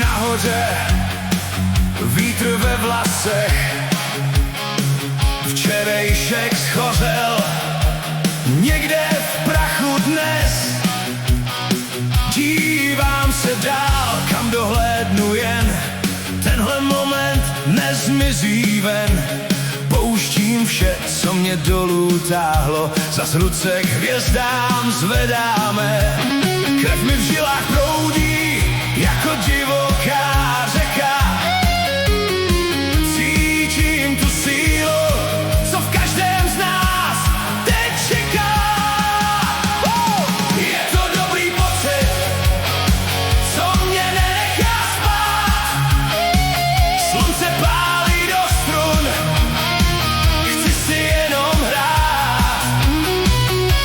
nahoře! Vítr ve vlasech, včerejšek schořel, někde v prachu dnes. Dívám se dál, kam dohlédnu jen, tenhle moment nezmizí ven. Pouštím vše, co mě dolů táhlo, zas ruce k hvězdám zvedáme. Krev mi v žilách proudí, jako divoká řeka. Cítím tu sílu, co v každém z nás teď čeká. Je to dobrý pocit, co mě nenechá spát. Slunce pálí do strun, chci si jenom hrát.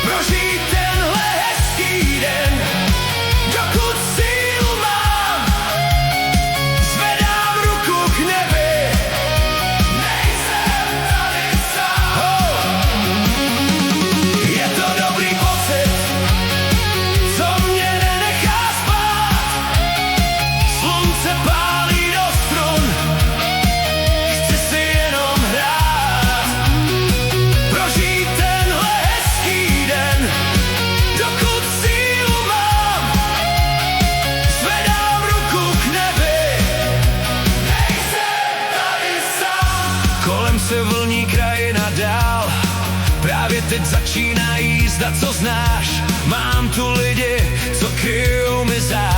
Prožít tenhle hezký den, dokud sílu mám. Zvedám ruku k nebi, nejsem tady sám. Je to dobrý pocit, co mě nenechá spát. Slunce pálí do strun, chci si jenom hrát. Prožít tenhle hezký den, dokud sílu mám. Zvedám ruku k nebi, nejsem tady sám. Kolem se vlní krajina dál, právě teď začíná jízda, co znáš. Mám tu lidi, co kryjou mi zář.